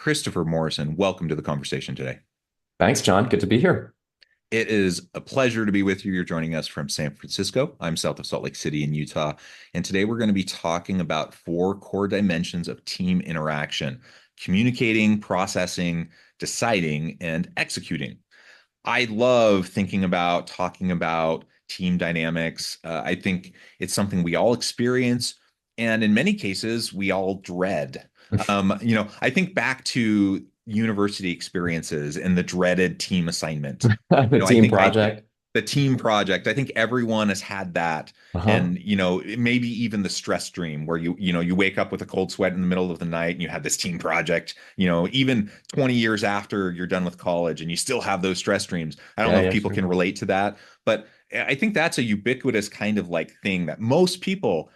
Christopher Morrison. Welcome to the conversation today. Thanks, John. Good to be here. It is a pleasure to be with you. You're joining us from San Francisco. I'm south of Salt Lake City in Utah. And today we're going to be talking about four core dimensions of team interaction: communicating, processing, deciding, and executing. I love thinking about talking about team dynamics. I think it's something we all experience, and in many cases, we all dread. I think back to university experiences and the dreaded team assignment. The I team think project. the team project. I think everyone has had that, Uh-huh. and maybe even the stress dream where you wake up with a cold sweat in the middle of the night and you have this team project. Even 20 years after you're done with college and you still have those stress dreams. I don't Yeah, know if yeah, people sure. can relate to that, but I think that's a ubiquitous kind of like thing that most people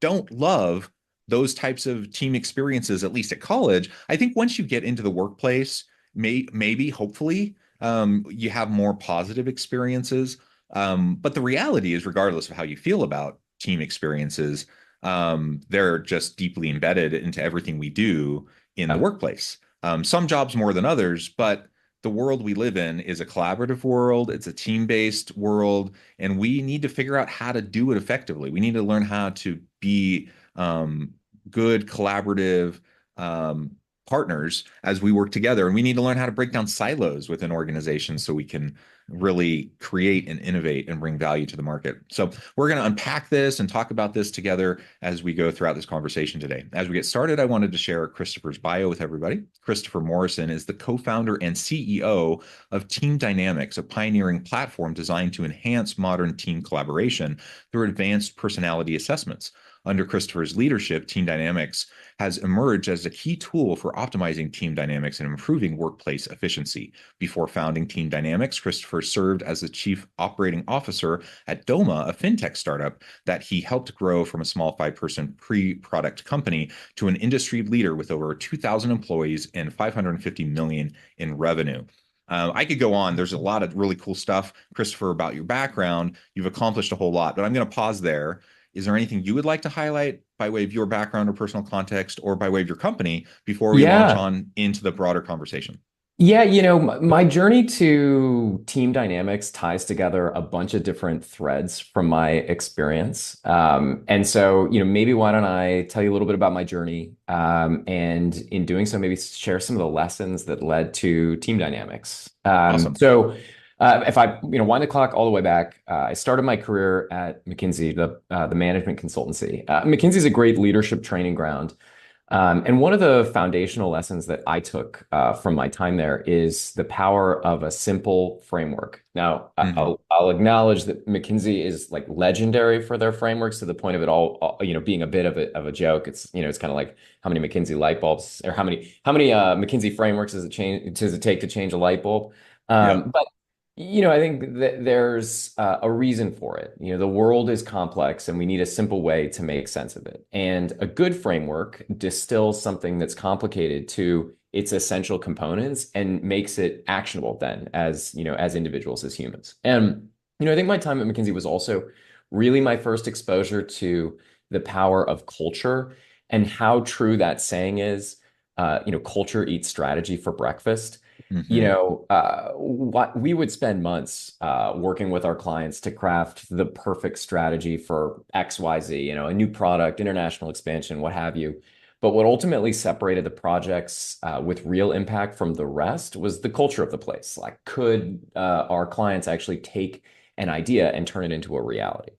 don't love, those types of team experiences, at least at college. I think once you get into the workplace, maybe, hopefully, you have more positive experiences. But the reality is, regardless of how you feel about team experiences, they're just deeply embedded into everything we do in the Yeah. workplace. Some jobs more than others, but the world we live in is a collaborative world. It's a team-based world, and we need to figure out how to do it effectively. We need to learn how to be good collaborative um, partners as we work together. And we need to learn how to break down silos within organizations so we can really create and innovate and bring value to the market. So we're going to unpack this and talk about this together as we go throughout this conversation today. As we get started, I wanted to share Christopher's bio with everybody. Christopher Morrison is the co-founder and CEO of TeamDynamics, a pioneering platform designed to enhance modern team collaboration through advanced personality assessments. Under Christopher's leadership, TeamDynamics has emerged as a key tool for optimizing team dynamics and improving workplace efficiency. Before founding TeamDynamics, Christopher served as the chief operating officer at Doma, a fintech startup that he helped grow from a small five-person pre-product company to an industry leader with over 2,000 employees and 550 million in revenue. I could go on. There's a lot of really cool stuff, Christopher, about your background. You've accomplished a whole lot, but I'm going to pause there. Is there anything you would like to highlight by way of your background or personal context or by way of your company before we launch Yeah. on into the broader conversation? Yeah, my journey to team dynamics ties together a bunch of different threads from my experience. And so, maybe why don't I tell you a little bit about my journey, and in doing so, maybe share some of the lessons that led to team dynamics. Awesome. If I, wind the clock all the way back, I started my career at McKinsey, the management consultancy. McKinsey is a great leadership training ground. And one of the foundational lessons that I took from my time there is the power of a simple framework. Now, Hmm. I'll acknowledge that McKinsey is like legendary for their frameworks to the point of it all, being a bit of a joke. It's kind of like how many McKinsey light bulbs or how many McKinsey frameworks does it take to change a light bulb? Yep. But I think that there's a reason for it. The world is complex and we need a simple way to make sense of it. And a good framework distills something that's complicated to its essential components and makes it actionable then as individuals, as humans. And, I think my time at McKinsey was also really my first exposure to the power of culture and how true that saying is, culture eats strategy for breakfast. Hmm. What we would spend months working with our clients to craft the perfect strategy for XYZ, a new product, international expansion, what have you. But what ultimately separated the projects with real impact from the rest was the culture of the place. Like, could our clients actually take an idea and turn it into a reality?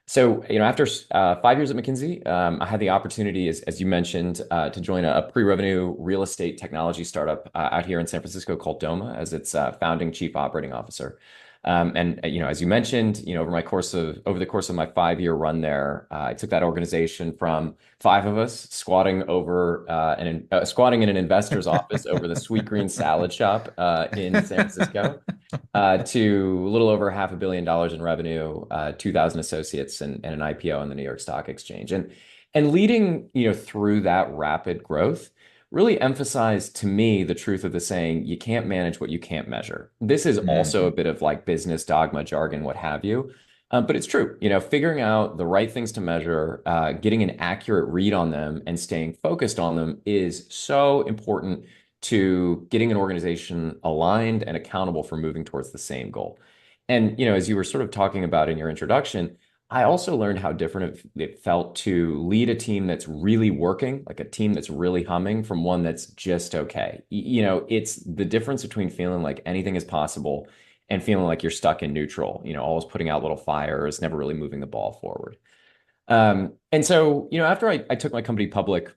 So, after 5 years at McKinsey, I had the opportunity, as you mentioned, to join a pre-revenue real estate technology startup out here in San Francisco called Doma as its founding chief operating officer. And as you mentioned, over the course of my 5 year run there, I took that organization from five of us squatting in an investor's office over the Sweet Green Salad Shop in San Francisco to a little over $500 million in revenue, 2,000 associates, and an IPO on the New York Stock Exchange. And leading, through that rapid growth really emphasized to me the truth of the saying, you can't manage what you can't measure. This is also a Hmm. bit of like business dogma, jargon, what have you. But it's true, figuring out the right things to measure, getting an accurate read on them and staying focused on them is so important to getting an organization aligned and accountable for moving towards the same goal. And, as you were sort of talking about in your introduction, I also learned how different it felt to lead a team that's really working, like a team that's really humming, from one that's just okay. It's the difference between feeling like anything is possible and feeling like you're stuck in neutral, always putting out little fires, never really moving the ball forward. And so, after I took my company public,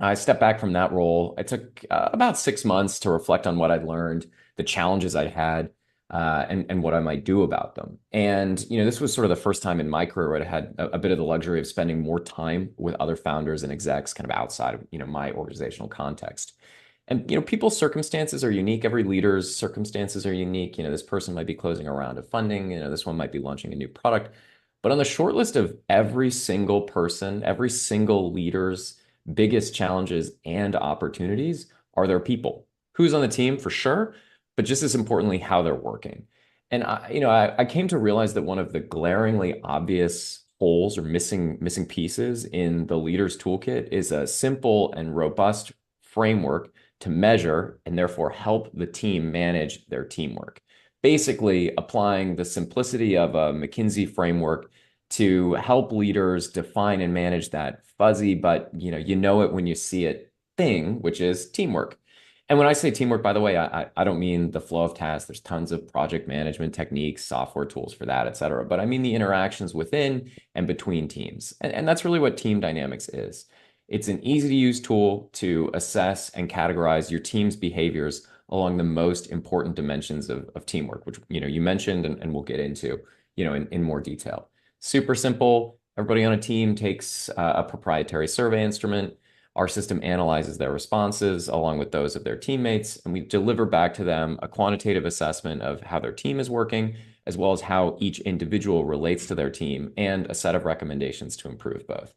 I stepped back from that role. I took about 6 months to reflect on what I'd learned, the challenges I had, and what I might do about them. And this was sort of the first time in my career where I had a bit of the luxury of spending more time with other founders and execs, kind of outside of my organizational context. And people's circumstances are unique. Every leader's circumstances are unique. This person might be closing a round of funding. This one might be launching a new product. But on the short list of every single person, every single leader's biggest challenges and opportunities are their people. Who's on the team for sure, but just as importantly, how they're working. And I came to realize that one of the glaringly obvious holes or missing pieces in the leader's toolkit is a simple and robust framework to measure and therefore help the team manage their teamwork. Basically, applying the simplicity of a McKinsey framework to help leaders define and manage that fuzzy, but you know it when you see it thing, which is teamwork. And when I say teamwork, by the way, I don't mean the flow of tasks. There's tons of project management techniques, software tools for that, et cetera. But I mean the interactions within and between teams. And that's really what TeamDynamics is. It's an easy to use tool to assess and categorize your team's behaviors along the most important dimensions of teamwork, which you mentioned and we'll get into in more detail. Super simple. Everybody on a team takes a proprietary survey instrument. Our system analyzes their responses along with those of their teammates, and we deliver back to them a quantitative assessment of how their team is working, as well as how each individual relates to their team, and a set of recommendations to improve both.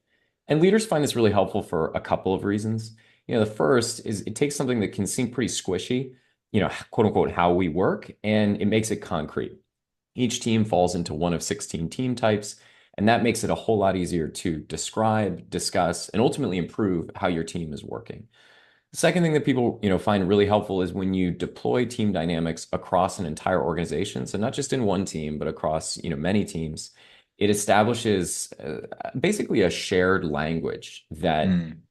And leaders find this really helpful for a couple of reasons. The first is it takes something that can seem pretty squishy, quote unquote, how we work, and it makes it concrete. Each team falls into one of 16 team types, and that makes it a whole lot easier to describe, discuss, and ultimately improve how your team is working. The second thing that people, find really helpful is when you deploy TeamDynamics across an entire organization. So not just in one team, but across, many teams, it establishes basically a shared language that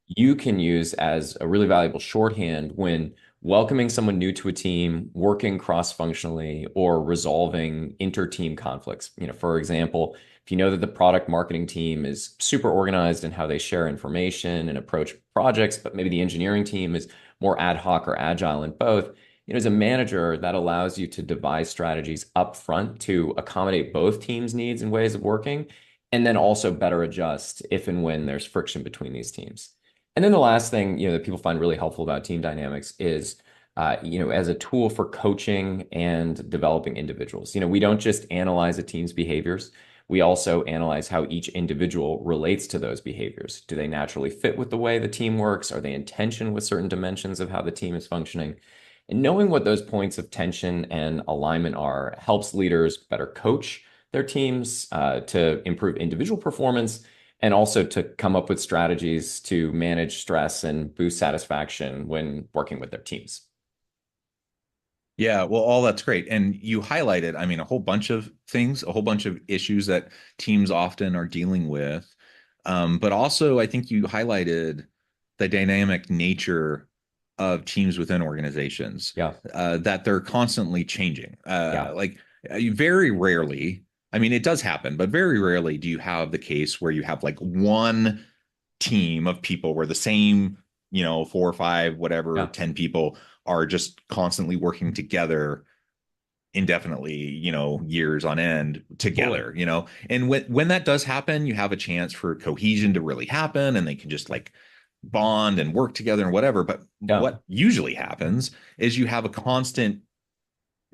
you can use as a really valuable shorthand when welcoming someone new to a team, working cross-functionally, or resolving inter-team conflicts. For example, if you know that the product marketing team is super organized in how they share information and approach projects, but maybe the engineering team is more ad hoc or agile in both, as a manager, that allows you to devise strategies up front to accommodate both teams' needs and ways of working, and then also better adjust if and when there's friction between these teams. And then the last thing, that people find really helpful about TeamDynamics is, as a tool for coaching and developing individuals. We don't just analyze a team's behaviors. We also analyze how each individual relates to those behaviors. Do they naturally fit with the way the team works? Are they in tension with certain dimensions of how the team is functioning? And knowing what those points of tension and alignment are helps leaders better coach their teams to improve individual performance and also to come up with strategies to manage stress and boost satisfaction when working with their teams. Yeah, well, all that's great. And you highlighted, I mean, a whole bunch of things, a whole bunch of issues that teams often are dealing with. But also, I think you highlighted the dynamic nature of teams within organizations, Yeah, that they're constantly changing. yeah, Very rarely, I mean, it does happen, but very rarely do you have the case where you have like one team of people where the same, four or five, whatever, yeah, 10 people are just constantly working together indefinitely, years on end totally. together, and when that does happen, you have a chance for cohesion to really happen and they can just like bond and work together and whatever. But Yeah, what usually happens is you have a constant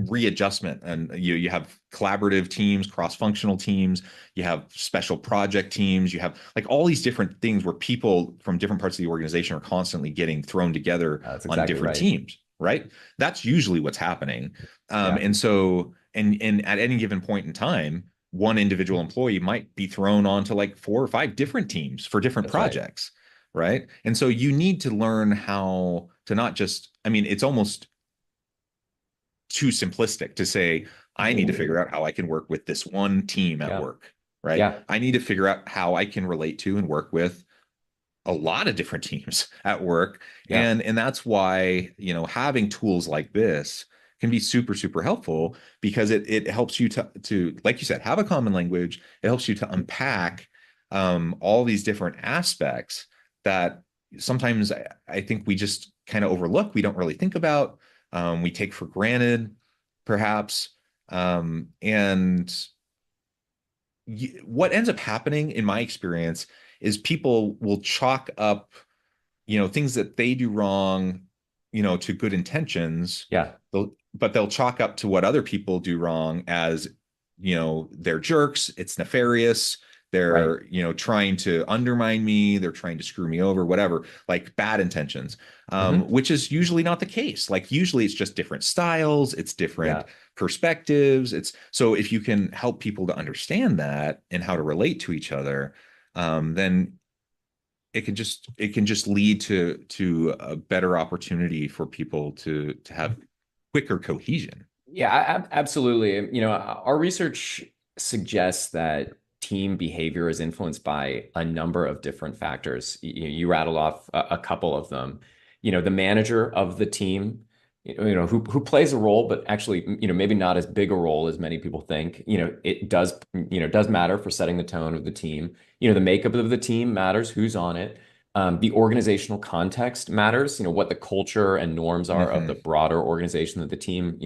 readjustment, and you have collaborative teams, cross-functional teams, you have special project teams, you have like all these different things where people from different parts of the organization are constantly getting thrown together that's on exactly different right. teams, right? That's usually what's happening. Yeah, And so and at any given point in time, one individual employee might be thrown onto like four or five different teams for different that's right. projects, right? And so you need to learn how to not just, I mean, it's almost too simplistic to say, I need to figure out how I can work with this one team at Yeah. work, right? Yeah. I need to figure out how I can relate to and work with a lot of different teams at work. Yeah. And that's why, having tools like this can be super, super helpful because it helps you to, like you said, have a common language. It helps you to unpack all these different aspects that sometimes I think we just kind of overlook. We don't really think about. We take for granted, perhaps. And what ends up happening in my experience is people will chalk up, things that they do wrong, to good intentions. Yeah. But they'll chalk up to what other people do wrong as, they're jerks. It's nefarious. Right. They're, trying to undermine me. They're trying to screw me over, whatever, like bad intentions, Hmm. which is usually not the case. Like usually it's just different styles, it's different Yeah. perspectives. It's so if you can help people to understand that and how to relate to each other, then it can just lead to a better opportunity for people to have quicker cohesion. Yeah, absolutely. Our research suggests that team behavior is influenced by a number of different factors. You rattled off a couple of them. The manager of the team, who plays a role, but actually, maybe not as big a role as many people think. It does matter for setting the tone of the team. The makeup of the team matters, who's on it. The organizational context matters, what the culture and norms are of the Hmm. broader organization that the team,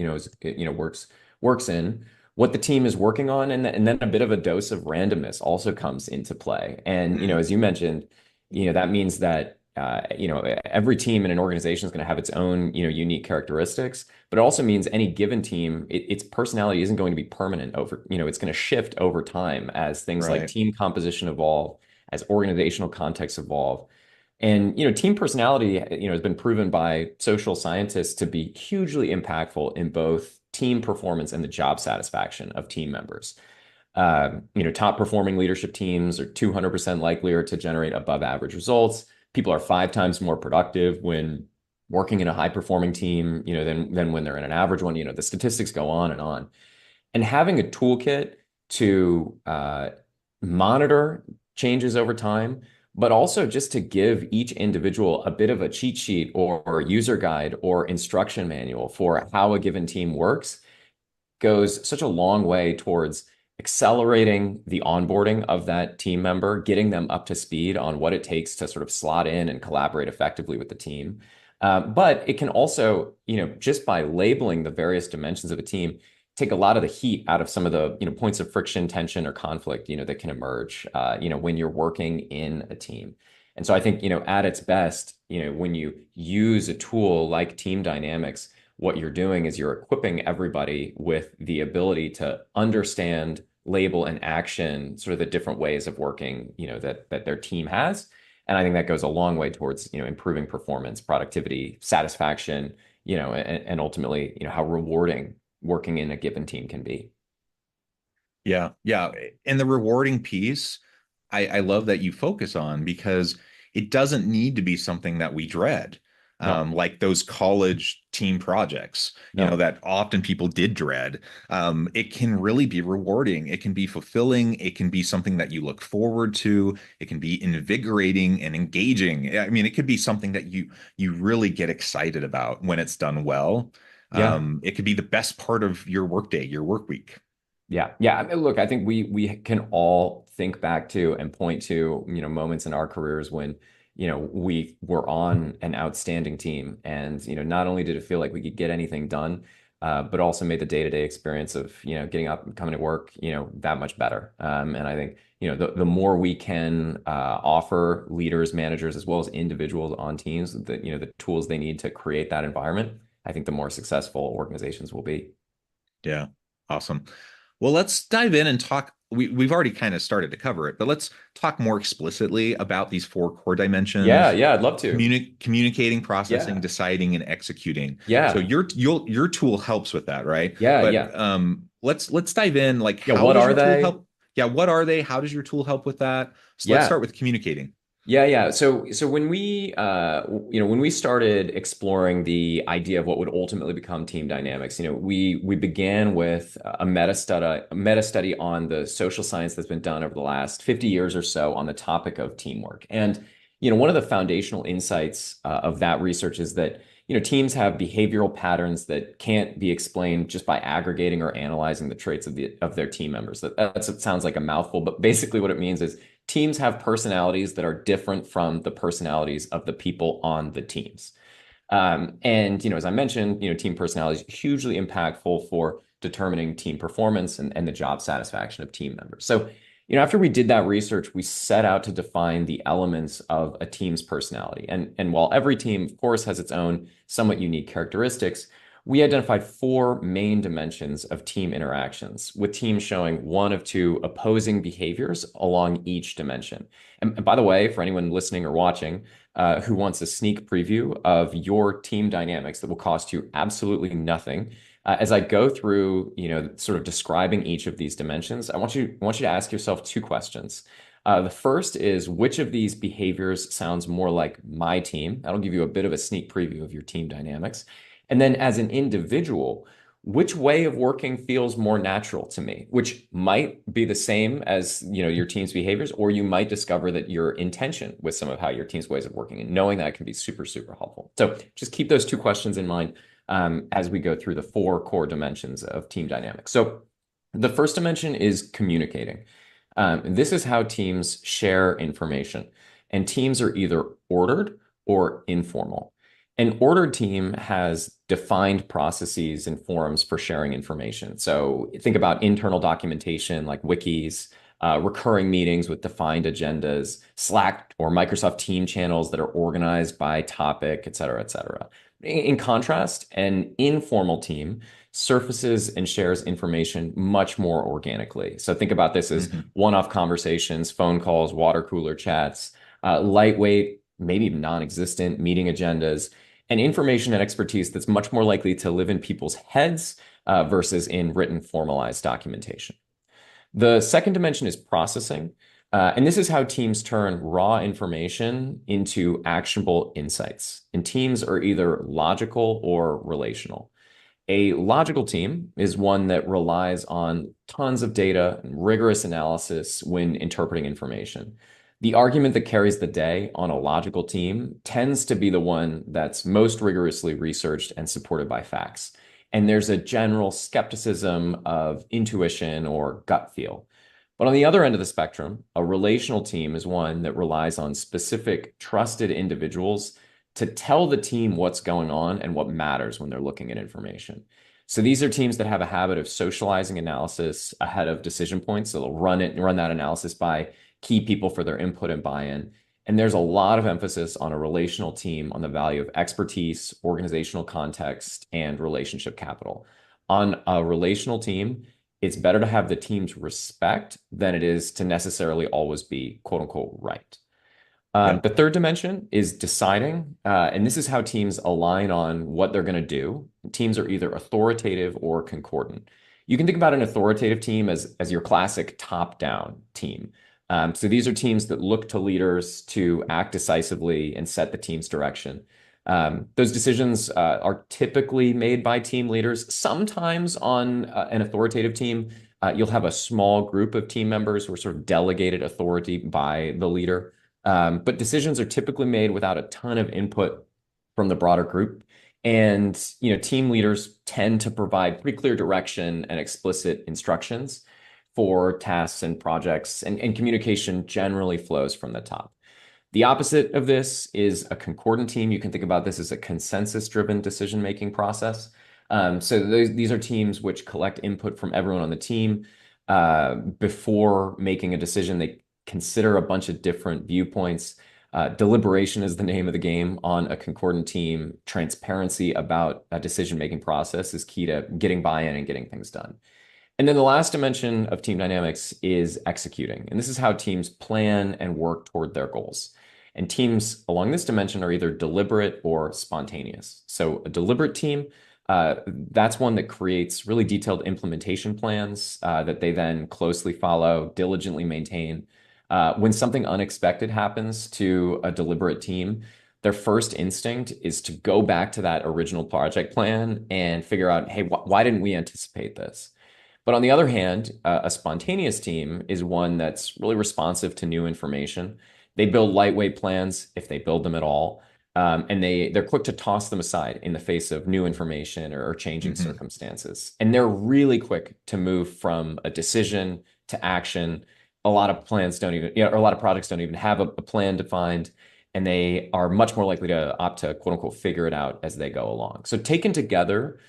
works in, what the team is working on, and then a bit of a dose of randomness also comes into play. And, as you mentioned, that means that every team in an organization is going to have its own, unique characteristics, but it also means any given team, its personality isn't going to be permanent over, it's going to shift over time as things like Right. team composition evolve, as organizational contexts evolve. And team personality, has been proven by social scientists to be hugely impactful in both team performance and the job satisfaction of team members. Top performing leadership teams are 200% likelier to generate above average results. People are 5 times more productive when working in a high performing team, than when they're in an average one. The statistics go on and on. And having a toolkit to monitor changes over time, but also just to give each individual a bit of a cheat sheet or user guide or instruction manual for how a given team works goes such a long way towards accelerating the onboarding of that team member, getting them up to speed on what it takes to sort of slot in and collaborate effectively with the team. But it can also, just by labeling the various dimensions of a team, take a lot of the heat out of some of the, points of friction, tension, or conflict, that can emerge, when you're working in a team. And so I think, at its best, when you use a tool like TeamDynamics, what you're doing is you're equipping everybody with the ability to understand, label, and action sort of the different ways of working, that their team has. And I think that goes a long way towards, improving performance, productivity, satisfaction, and ultimately, how rewarding working in a given team can be. Yeah, yeah. And the rewarding piece, I love that you focus on because it doesn't need to be something that we dread. No, Like those college team projects, no. that often people did dread. It can really be rewarding. It can be fulfilling. It can be something that you look forward to. It can be invigorating and engaging. I mean, it could be something that you really get excited about when it's done well. Yeah. It could be the best part of your workday, your work week. Yeah, yeah. I mean, look, I think we can all think back to and point to, moments in our careers when, we were on an outstanding team, and not only did it feel like we could get anything done, but also made the day-to-day experience of, getting up and coming to work, that much better. And I think, the more we can offer leaders, managers, as well as individuals on teams, the tools they need to create that environment, I think the more successful organizations will be. Yeah. Awesome. Well, let's dive in and talk. We've already kind of started to cover it, but let's talk more explicitly about these four core Yeah, dimensions: yeah, I'd love to. communicating, processing, Yeah. deciding, and executing. So Yeah. your tool helps with that, right? Yeah. But Yeah. let's dive in. Like, Yeah. how What does are your tool they? help? Yeah, what are they? How does your tool help with that? So let's Yeah. start with communicating. Yeah. So when when we started exploring the idea of what would ultimately become Team Dynamics, we began with a meta study on the social science that's been done over the last 50 years or so on the topic of teamwork. And one of the foundational insights of that research is that teams have behavioral patterns that can't be explained just by aggregating or analyzing the traits of their team members. It sounds like a mouthful, but basically what it means is teams have personalities that are different from the personalities of the people on the teams. And as I mentioned, team personality is hugely impactful for determining team performance and the job satisfaction of team members. So, after we did that research, we set out to define the elements of a team's personality. And while every team, of course, has its own somewhat unique characteristics, we identified four main dimensions of team interactions, with teams showing one of two opposing behaviors along each dimension. And by the way, for anyone listening or watching, who wants a sneak preview of your team dynamics that will cost you absolutely nothing. As I go through, sort of describing each of these dimensions, I want you to ask yourself two questions. The first is, which of these behaviors sounds more like my team? That'll give you a bit of a sneak preview of your team dynamics. And then as an individual, which way of working feels more natural to me, which might be the same as your team's behaviors, or you might discover that you're in tension with some of how your team's ways of working, and knowing that can be super, super helpful. So just keep those two questions in mind as we go through the four core dimensions of team dynamics. So the first dimension is communicating. This is how teams share information, and teams are either ordered or informal. An ordered team has defined processes and forums for sharing information. So think about internal documentation like wikis, recurring meetings with defined agendas, Slack or Microsoft Team channels that are organized by topic, et cetera, et cetera. In contrast, an informal team surfaces and shares information much more organically. So think about this as Mhm. one-off conversations, phone calls, water cooler chats, lightweight, maybe non-existent meeting agendas, and information and expertise that's much more likely to live in people's heads versus in written formalized documentation. The second dimension is processing. And this is how teams turn raw information into actionable insights. And teams are either logical or relational. A logical team is one that relies on tons of data and rigorous analysis when interpreting information. The argument that carries the day on a logical team tends to be the one that's most rigorously researched and supported by facts. And there's a general skepticism of intuition or gut feel. But on the other end of the spectrum, a relational team is one that relies on specific trusted individuals to tell the team what's going on and what matters when they're looking at information. So these are teams that have a habit of socializing analysis ahead of decision points. So they'll run that analysis by key people for their input and buy-in. And there's a lot of emphasis on a relational team on the value of expertise, organizational context, and relationship capital. On a relational team, it's better to have the team's respect than it is to necessarily always be quote unquote right. Yeah. The third dimension is deciding, and this is how teams align on what they're going to do. Teams are either authoritative or concordant. You can think about an authoritative team as your classic top-down team. So these are teams that look to leaders to act decisively and set the team's direction. Those decisions are typically made by team leaders. Sometimes on an authoritative team, you'll have a small group of team members who are sort of delegated authority by the leader. But decisions are typically made without a ton of input from the broader group. And, team leaders tend to provide pretty clear direction and explicit instructions for tasks and projects, and communication generally flows from the top. The opposite of this is a concordant team. You can think about this as a consensus-driven decision-making process. These are teams which collect input from everyone on the team before making a decision. They consider a bunch of different viewpoints. Deliberation is the name of the game on a concordant team. Transparency about a decision-making process is key to getting buy-in and getting things done. And then the last dimension of team dynamics is executing. And this is how teams plan and work toward their goals. And teams along this dimension are either deliberate or spontaneous. So a deliberate team, that's one that creates really detailed implementation plans that they then closely follow, diligently maintain. When something unexpected happens to a deliberate team, their first instinct is to go back to that original project plan and figure out, hey, why didn't we anticipate this? But on the other hand, a spontaneous team is one that's really responsive to new information. They build lightweight plans if they build them at all, and they're quick to toss them aside in the face of new information or changing Hmm. circumstances. And they're really quick to move from a decision to action. A lot of plans don't even, or a lot of projects don't even have a plan defined, and they are much more likely to opt to quote unquote figure it out as they go along. So taken together,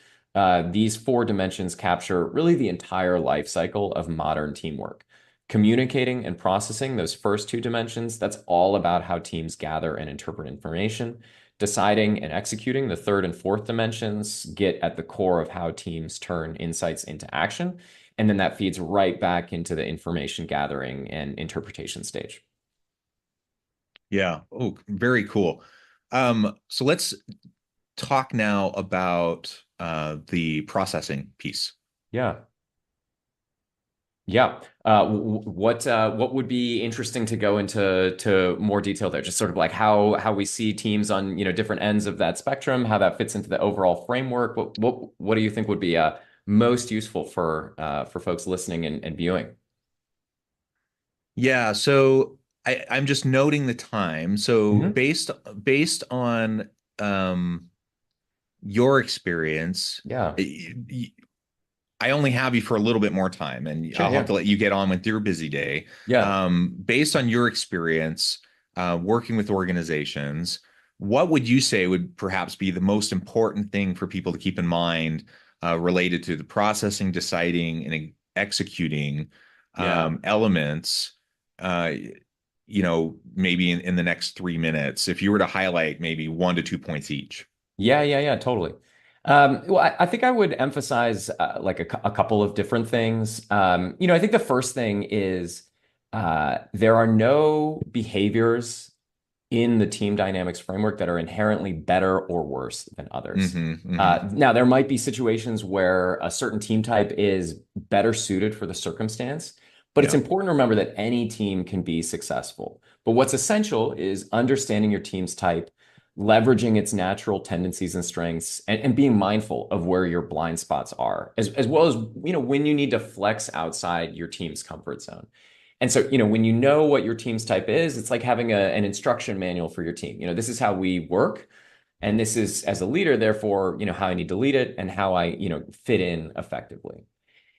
these four dimensions capture really the entire life cycle of modern teamwork. Communicating and processing those first two dimensions, that's all about how teams gather and interpret information. Deciding and executing the third and fourth dimensions get at the core of how teams turn insights into action. And then that feeds right back into the information gathering and interpretation stage. Yeah. Oh, very cool. So let's talk now about the processing piece. Yeah. Yeah. What would be interesting to go into more detail there? Just sort of like how we see teams on, different ends of that spectrum, how that fits into the overall framework. What do you think would be most useful for folks listening and viewing? Yeah, so I'm just noting the time. So Hmm. based on your experience, Yeah. I only have you for a little bit more time, and Sure. I'll have Yeah. to let you get on with your busy day. Yeah. Based on your experience working with organizations, what would you say would perhaps be the most important thing for people to keep in mind related to the processing, deciding, and executing Yeah. elements? Uh, maybe in the next 3 minutes, if you were to highlight maybe 1 to 2 points each. Yeah, totally. Well, I think I would emphasize like a couple of different things. I think the first thing is there are no behaviors in the team dynamics framework that are inherently better or worse than others. Hmm. Hmm. Now, there might be situations where a certain team type is better suited for the circumstance, but it's Yeah. important to remember that any team can be successful. But what's essential is understanding your team's type, leveraging its natural tendencies and strengths, and being mindful of where your blind spots are, as well as, when you need to flex outside your team's comfort zone. And so, when you know what your team's type is, it's like having an instruction manual for your team. This is how we work. And this is, as a leader, therefore, how I need to lead it and how I, fit in effectively.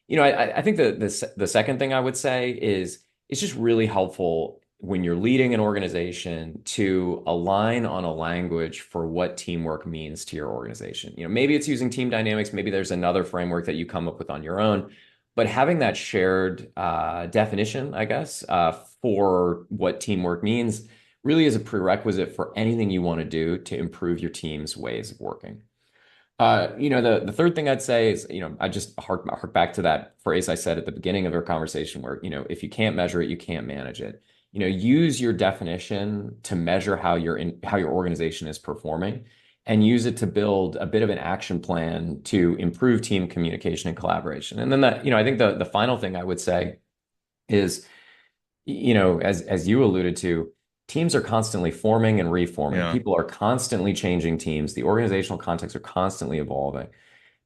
I think the second thing I would say is it's just really helpful when you're leading an organization to align on a language for what teamwork means to your organization. Maybe it's using team dynamics, maybe there's another framework that you come up with on your own, but having that shared definition, I guess, for what teamwork means really is a prerequisite for anything you want to do to improve your team's ways of working. The third thing I'd say is, I just hark back to that phrase I said at the beginning of our conversation where, if you can't measure it, you can't manage it. Use your definition to measure how your organization is performing and use it to build a bit of an action plan to improve team communication and collaboration. And then I think the final thing I would say is, as you alluded to, teams are constantly forming and reforming. Yeah. People are constantly changing teams. The organizational contexts are constantly evolving.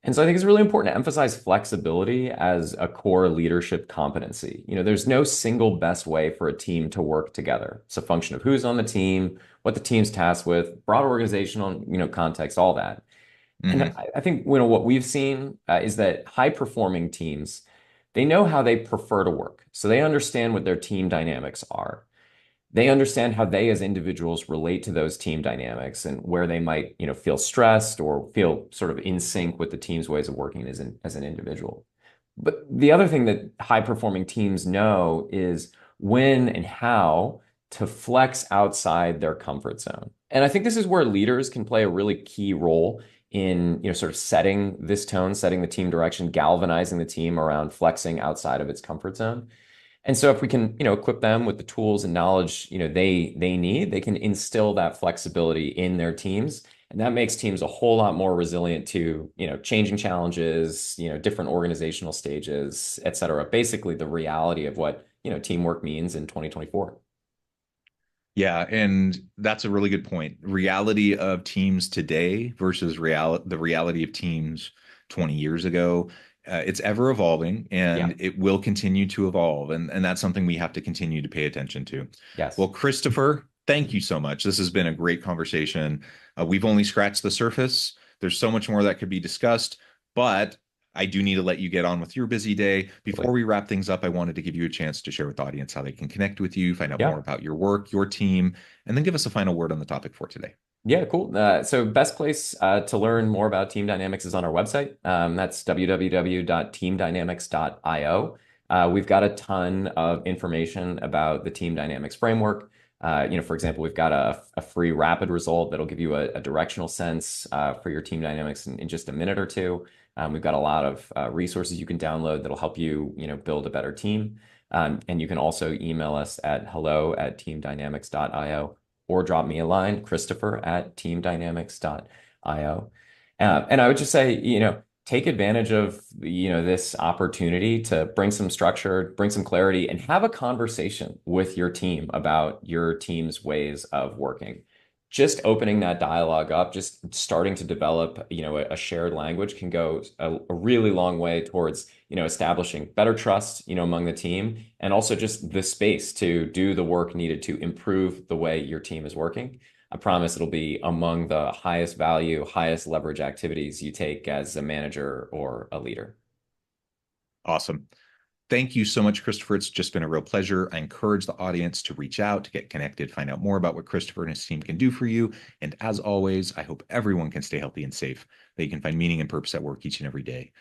And so I think it's really important to emphasize flexibility as a core leadership competency. There's no single best way for a team to work together. It's a function of who's on the team, what the team's tasked with, broad organizational, context, all that. And Hmm. I think, what we've seen is that high performing teams, they know how they prefer to work. So they understand what their team dynamics are. They understand how they as individuals relate to those team dynamics and where they might, feel stressed or feel sort of in sync with the team's ways of working as an individual. But the other thing that high performing teams know is when and how to flex outside their comfort zone. And I think this is where leaders can play a really key role in, sort of setting this tone, setting the team direction, galvanizing the team around flexing outside of its comfort zone. And so if we can, equip them with the tools and knowledge, they need, they can instill that flexibility in their teams. And that makes teams a whole lot more resilient to, changing challenges, different organizational stages, et cetera. Basically, the reality of what, teamwork means in 2024. Yeah, and that's a really good point. Reality of teams today versus the reality of teams 20 years ago. It's ever evolving Yeah. and it will continue to evolve. And that's something we have to continue to pay attention to. Yes. Well, Christopher, thank you so much. This has been a great conversation. We've only scratched the surface. There's so much more that could be discussed, but I do need to let you get on with your busy day. Before we wrap things up, I wanted to give you a chance to share with the audience how they can connect with you, find out more Yeah. about your work, your team, and then give us a final word on the topic for today. Yeah, cool. So best place to learn more about Team Dynamics is on our website. That's www.teamdynamics.io. We've got a ton of information about the Team Dynamics framework. For example, we've got a free rapid result that'll give you a directional sense for your Team Dynamics in just a minute or two. We've got a lot of resources you can download that'll help you, build a better team. And you can also email us at hello@teamdynamics.io or drop me a line, Christopher@teamdynamics.io. And I would just say, take advantage of, this opportunity to bring some structure, bring some clarity, and have a conversation with your team about your team's ways of working. Just opening that dialogue up, just starting to develop, a shared language can go a really long way towards, establishing better trust, among the team, and also just the space to do the work needed to improve the way your team is working. I promise it'll be among the highest value, highest leverage activities you take as a manager or a leader. Awesome. Thank you so much, Christopher. It's just been a real pleasure. I encourage the audience to reach out, to get connected, find out more about what Christopher and his team can do for you. And as always, I hope everyone can stay healthy and safe, that you can find meaning and purpose at work each and every day.